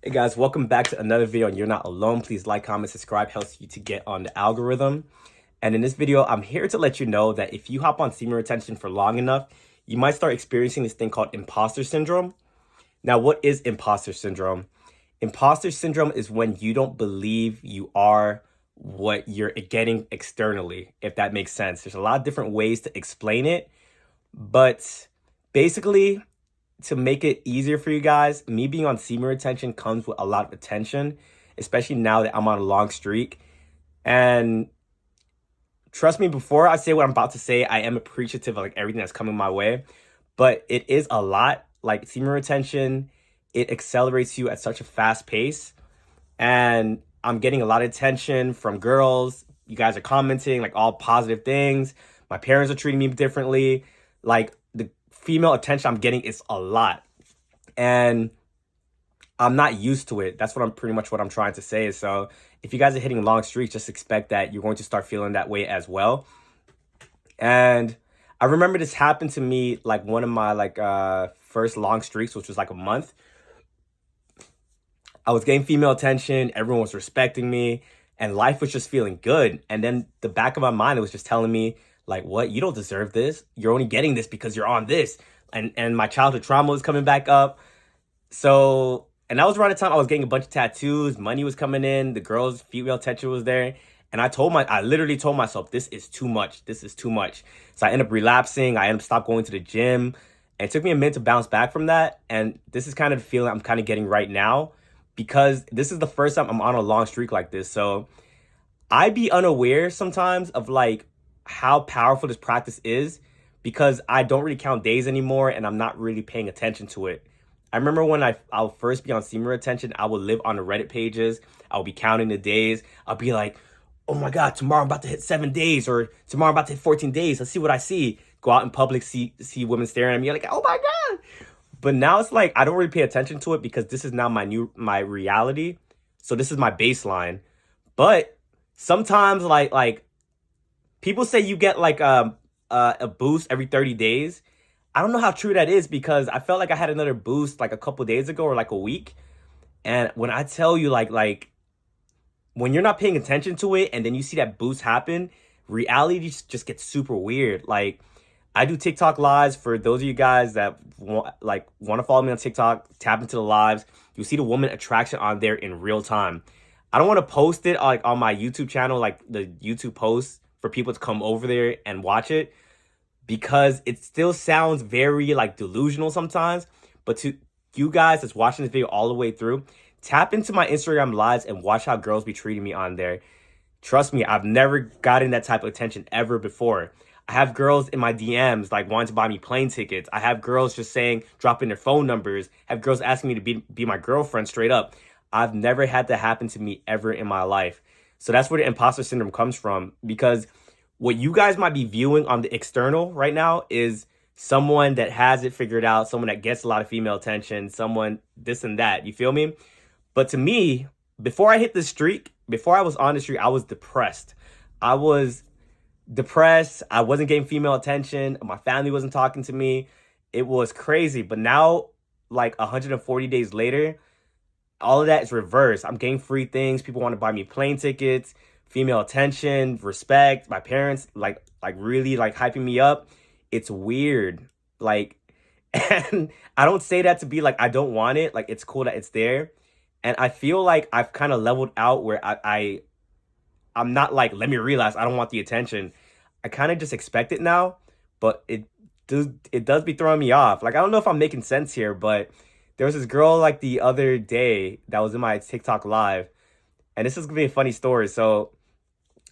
Hey guys, welcome back to another video on You're Not Alone. Please like, comment, subscribe, helps you to get on the algorithm. And in this video, I'm here to let you know that if you hop on semen retention for long enough, you might start experiencing this thing called imposter syndrome. Now, what is imposter syndrome? Imposter syndrome is when you don't believe you are what you're getting externally, if that makes sense. There's a lot of different ways to explain it, but basically, to make it easier for you guys, me being on semen retention comes with a lot of attention, especially now that I'm on a long streak. And trust me, before I say what I'm about to say, I am appreciative of like everything that's coming my way, but it is a lot. Like semen retention, it accelerates you at such a fast pace, and I'm getting a lot of attention from girls. You guys are commenting like all positive things. My parents are treating me differently. Like the female attention I'm getting is a lot, and I'm not used to it. That's what I'm pretty much what I'm trying to say. So if you guys are hitting long streaks, just expect that you're going to start feeling that way as well. And I remember this happened to me like one of my first long streaks, which was like a month. I was getting female attention, everyone was respecting me, and life was just feeling good. And then the back of my mind, it was just telling me, like, what? You don't deserve this. You're only getting this because you're on this. And my childhood trauma was coming back up. So, and that was around the time I was getting a bunch of tattoos, money was coming in, the girls' female attention was there. And I literally told myself, this is too much. This is too much. So I ended up relapsing. I ended up stopped going to the gym. And it took me a minute to bounce back from that. And this is kind of the feeling I'm kind of getting right now, because this is the first time I'm on a long streak like this. So I be unaware sometimes of like how powerful this practice is, because I don't really count days anymore and I'm not really paying attention to it. I remember when I'll first be on semen retention, I would live on the Reddit pages. I'll be counting the days. I'll be like, oh my God, tomorrow I'm about to hit 7 days, or tomorrow I'm about to hit 14 days. Let's see what I see. Go out in public, see women staring at me. Like, oh my God. But now it's like I don't really pay attention to it because this is now my reality. So this is my baseline. But sometimes like people say you get like a boost every 30 days. I don't know how true that is, because I felt like I had another boost like a couple days ago or like a week. And when I tell you like when you're not paying attention to it and then you see that boost happen, reality just gets super weird. Like I do TikTok lives. For those of you guys that want to follow me on TikTok, tap into the lives. You'll see the woman attraction on there in real time. I don't want to post it like on my YouTube channel, like the YouTube posts for people to come over there and watch it, because it still sounds very like delusional sometimes. But to you guys that's watching this video all the way through, tap into my Instagram lives and watch how girls be treating me on there. Trust me, I've never gotten that type of attention ever before. I have girls in my DMs like wanting to buy me plane tickets. I have girls just saying, dropping their phone numbers. I have girls asking me to be my girlfriend straight up. I've never had that happen to me ever in my life. So that's where the imposter syndrome comes from, because what you guys might be viewing on the external right now is someone that has it figured out, someone that gets a lot of female attention, someone this and that. You feel me? But to me, before I hit the streak, before I was on the streak, I was depressed. I was depressed. I wasn't getting female attention. My family wasn't talking to me. It was crazy. But now, like 140 days later, all of that is reversed. I'm getting free things. People want to buy me plane tickets, female attention, respect. My parents like really like hyping me up. It's weird. Like, and I don't say that to be like I don't want it. Like, it's cool that it's there. And I feel like I've kind of leveled out where I'm not like, let me realize I don't want the attention. I kind of just expect it now, but it does be throwing me off. Like, I don't know if I'm making sense here, but there was this girl like the other day that was in my TikTok live, and this is gonna be a funny story. So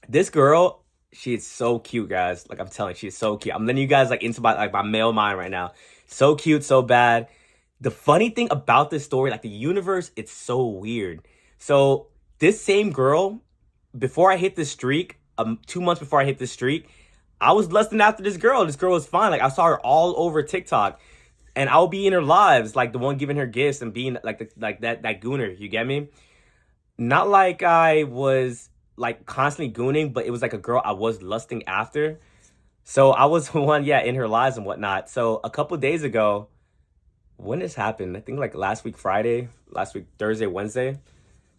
this girl, she is so cute, guys. Like I'm telling you, she is so cute. I'm letting you guys like into my male mind right now. So cute, so bad. The funny thing about this story, like the universe, it's so weird. So this same girl, before I hit this streak, 2 months before I hit this streak, I was lusting after this girl. This girl was fine. Like I saw her all over TikTok, and I'll be in her lives, like the one giving her gifts and being like that gooner. You get me? Not like I was like constantly gooning, but it was like a girl I was lusting after. So I was one, yeah, in her lives and whatnot. So a couple days ago, when this happened, I think like last week Friday, last week Thursday, Wednesday.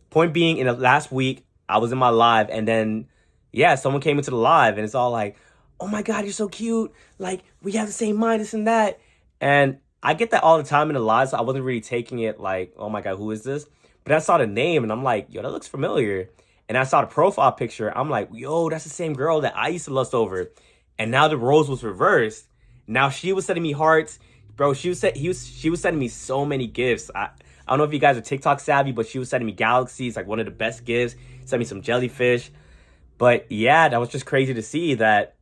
Point being, in the last week, I was in my live, and then yeah, someone came into the live, and it's all like, "Oh my God, you're so cute! Like we have the same mind, this and that." And I get that all the time in the live, so I wasn't really taking it like, "Oh my God, who is this?" But I saw the name, and I'm like, "Yo, that looks familiar." And I saw the profile picture. I'm like, "Yo, that's the same girl that I used to lust over." And now the roles was reversed. Now she was sending me hearts, bro. She was sending me so many gifts. I don't know if you guys are TikTok savvy, but she was sending me galaxies, like one of the best gifts. Sent me some jellyfish. But yeah, that was just crazy to see that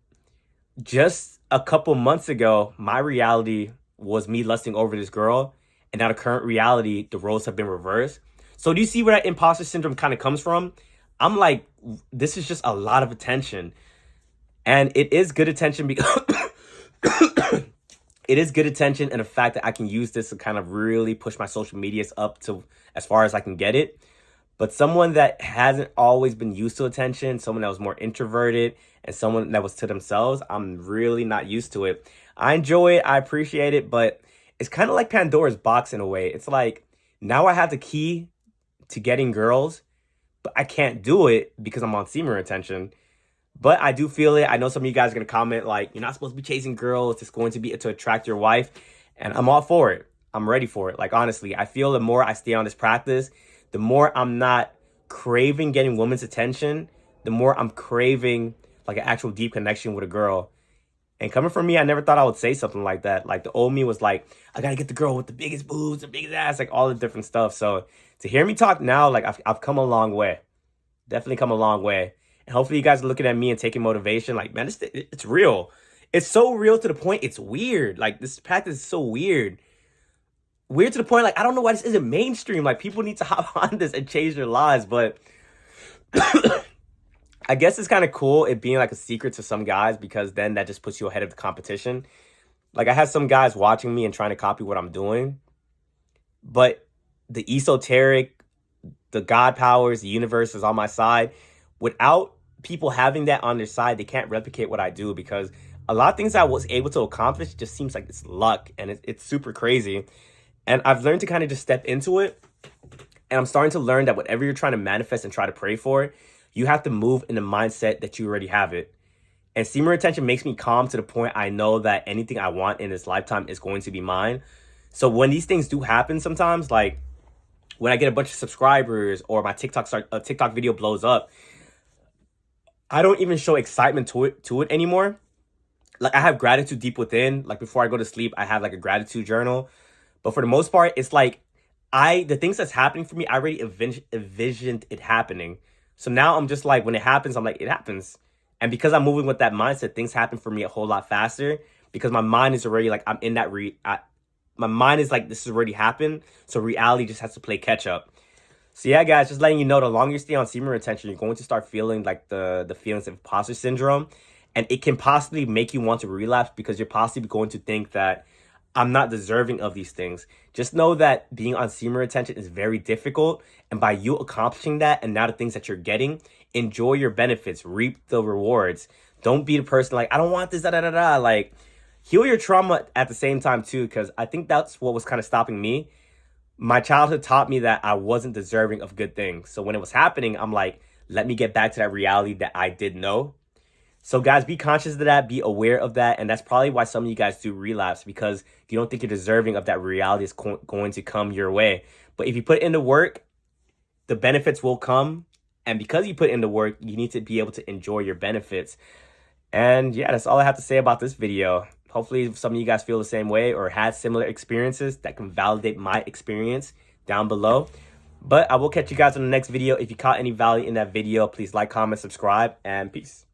just a couple months ago, my reality was me lusting over this girl. And now the current reality, the roles have been reversed. So do you see where that imposter syndrome kind of comes from? I'm like, this is just a lot of attention. And it is good attention because it is good attention, and the fact that I can use this to kind of really push my social medias up to as far as I can get it. But someone that hasn't always been used to attention, someone that was more introverted, and someone that was to themselves, I'm really not used to it. I enjoy it, I appreciate it, but it's kind of like Pandora's box in a way. It's like now I have the key to getting girls, but I can't do it because I'm on Semen attention. But I do feel it. I know some of you guys are gonna comment like, "You're not supposed to be chasing girls. It's going to be to attract your wife," and I'm all for it. I'm ready for it. Like honestly, I feel the more I stay on this practice, the more I'm not craving getting women's attention, the more I'm craving like an actual deep connection with a girl. And coming from me, I never thought I would say something like that. Like the old me was like, I gotta get the girl with the biggest boobs, the biggest ass, like all the different stuff. So to hear me talk now, like I've come a long way. Definitely come a long way. And hopefully you guys are looking at me and taking motivation. Like, man, it's real. It's so real to the point it's weird. Like this practice is so weird. Weird to the point, like, I don't know why this isn't mainstream. Like people need to hop on this and change their lives. But I guess it's kind of cool it being like a secret to some guys, because then that just puts you ahead of the competition. Like I have some guys watching me and trying to copy what I'm doing. But the esoteric, the God powers, the universe is on my side. Without people having that on their side, they can't replicate what I do, because a lot of things I was able to accomplish just seems like it's luck, and it's super crazy. And I've learned to kind of just step into it. And I'm starting to learn that whatever you're trying to manifest and try to pray for, you have to move in the mindset that you already have it. And Semen retention makes me calm to the point I know that anything I want in this lifetime is going to be mine. So when these things do happen sometimes, like when I get a bunch of subscribers or my TikTok video blows up, I don't even show excitement to it anymore. Like I have gratitude deep within. Like before I go to sleep, I have like a gratitude journal. But for the most part, it's like the things that's happening for me, I already envisioned it happening. So now I'm just like, when it happens, I'm like, it happens. And because I'm moving with that mindset, things happen for me a whole lot faster, because my mind is already like, I'm in that my mind is like, this has already happened. So reality just has to play catch up. So yeah, guys, just letting you know, the longer you stay on Semen retention, you're going to start feeling like the feelings of imposter syndrome. And it can possibly make you want to relapse, because you're possibly going to think that I'm not deserving of these things. Just know that being on Semen retention is very difficult. And by you accomplishing that, and now the things that you're getting, enjoy your benefits, reap the rewards. Don't be the person like, I don't want this, da da da da. Like, heal your trauma at the same time too, because I think that's what was kind of stopping me. My childhood taught me that I wasn't deserving of good things. So when it was happening, I'm like, let me get back to that reality that I did know. So guys, be conscious of that, be aware of that. And that's probably why some of you guys do relapse, because you don't think you're deserving of that reality is going to come your way. But if you put in the work, the benefits will come. And because you put in the work, you need to be able to enjoy your benefits. And yeah, that's all I have to say about this video. Hopefully some of you guys feel the same way or had similar experiences that can validate my experience down below. But I will catch you guys in the next video. If you caught any value in that video, please like, comment, subscribe, and peace.